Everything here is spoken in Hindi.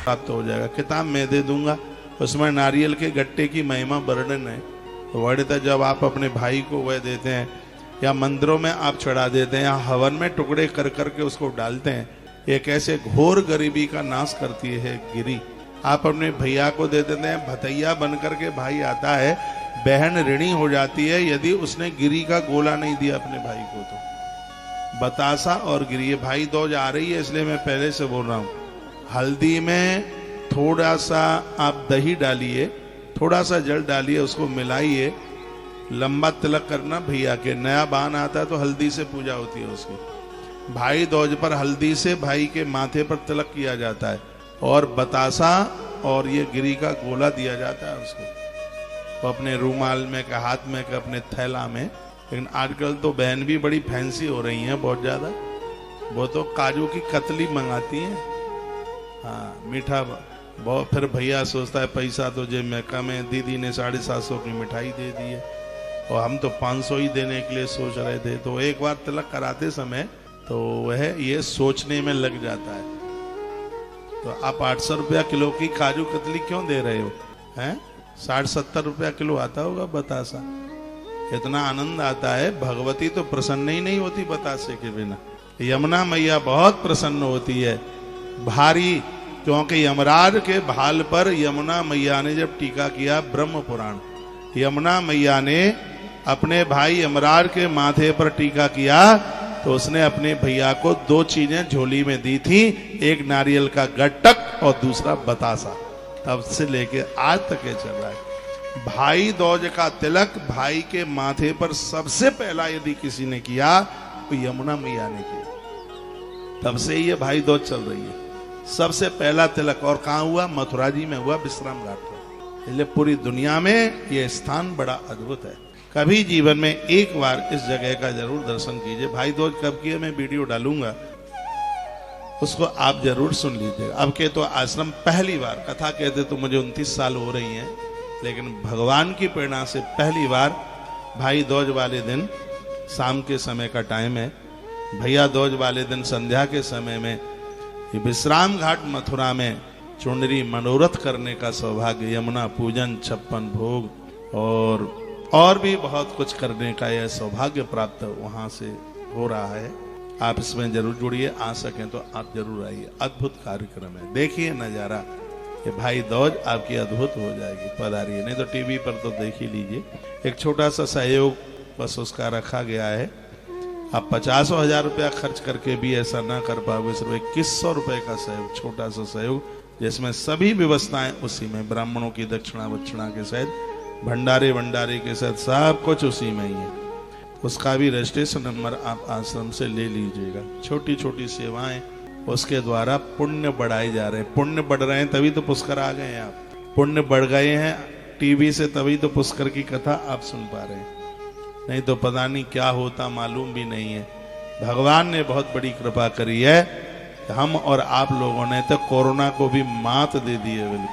प्राप्त हो जाएगा। किताब मैं दे दूंगा, उसमें नारियल के गट्टे की महिमा वर्णन है। वर्णित है, जब आप अपने भाई को वह देते हैं या मंदिरों में आप चढ़ा देते हैं या हवन में टुकड़े कर करके उसको डालते हैं, ये कैसे घोर गरीबी का नाश करती है गिरी। आप अपने भैया को दे देते हैं, भतैया बन करके भाई आता है, बहन ऋणी हो जाती है यदि उसने गिरी का गोला नहीं दिया अपने भाई को। तो बतासा और गिरी, ये भाई दूज आ रही है इसलिए मैं पहले से बोल रहा हूं। हल्दी में थोड़ा सा आप दही डालिए, थोड़ा सा जल डालिए, उसको मिलाइए, लंबा तिलक करना भैया के। नया बान आता है तो हल्दी से पूजा होती है उसकी। भाई दूज पर हल्दी से भाई के माथे पर तिलक किया जाता है और बतासा और ये गिरी का गोला दिया जाता है उसको, तो अपने रूमाल में का, हाथ में का, अपने थैला में। लेकिन आजकल तो बहन भी बड़ी फैंसी हो रही हैं बहुत ज्यादा, वो तो काजू की कतली मंगाती हैं, हाँ मीठा बहुत। फिर भैया सोचता है पैसा तो जेब में कम है, दीदी ने 750 की मिठाई दे दी है और हम तो 500 ही देने के लिए सोच रहे थे। तो एक बार तिलक कराते समय तो वह ये सोचने में लग जाता है, तो आप 800 रुपया किलो की काजू कतली क्यों दे रहे हो, हैं 60-70 रुपया किलो आता होगा बतासा। इतना आनंद आता है, भगवती तो प्रसन्न ही नहीं होती बतासे के बिना। यमुना मैया बहुत प्रसन्न होती है भारी, क्योंकि यमराज के भाल पर यमुना मैया ने जब टीका किया ब्रह्म पुराण, यमुना मैया ने अपने भाई यमराज के माथे पर टीका किया तो उसने अपने भैया को 2 चीजें झोली में दी थी, एक नारियल का गट्टक और दूसरा बतासा। तब से लेके आज तक ये चल रहा है। भाई दूज का तिलक भाई के माथे पर सबसे पहला यदि किसी ने किया तो यमुना मैया ने किया। तब से ये भाई दूज चल रही है। सबसे पहला तिलक और कहाँ हुआ? मथुरा जी में हुआ, विश्राम घाट पर। इसलिए पूरी दुनिया में ये स्थान बड़ा अद्भुत है। कभी जीवन में एक बार इस जगह का जरूर दर्शन कीजिए। भाई दूज कब किया मैं वीडियो डालूंगा, उसको आप जरूर सुन लीजिएगा। अब के तो आश्रम पहली बार, कथा कहते तो मुझे 29 साल हो रही हैं, लेकिन भगवान की प्रेरणा से पहली बार भाई दूज वाले दिन शाम के समय का टाइम है, भैया दूज वाले दिन संध्या के समय में विश्राम घाट मथुरा में चुनरी मनोरथ करने का सौभाग्य, यमुना पूजन, 56 भोग और भी बहुत कुछ करने का यह सौभाग्य प्राप्त वहां से हो रहा है। आप इसमें जरूर जुड़िए, आ सकें तो आप जरूर आइए। अद्भुत कार्यक्रम है, देखिए नजारा, ये भाई दूज आपकी अद्भुत हो जाएगी। पधारिए, नहीं तो टीवी पर तो देख ही लीजिए। एक छोटा सा सहयोग बस उसका रखा गया है। आप 50,000 रुपया खर्च करके भी ऐसा ना कर पाओगे, सिर्फ 2100 रुपए का सहयोग, छोटा सा सहयोग, जिसमें सभी व्यवस्थाएं उसी में, ब्राह्मणों की दक्षिणा वक्षिणा के सहित, भंडारे के साथ सब कुछ उसी में ही है। उसका भी रजिस्ट्रेशन नंबर आप आश्रम से ले लीजिएगा। छोटी छोटी सेवाएं, उसके द्वारा पुण्य बढ़ाए जा रहे हैं। पुण्य बढ़ रहे हैं तभी तो पुष्कर आ गए हैं आप, पुण्य बढ़ गए हैं टीवी से तभी तो पुष्कर की कथा आप सुन पा रहे हैं, नहीं तो पता नहीं क्या होता, मालूम भी नहीं है। भगवान ने बहुत बड़ी कृपा करी है, हम और आप लोगों ने तो कोरोना को भी मात दे दी है बिल्कुल।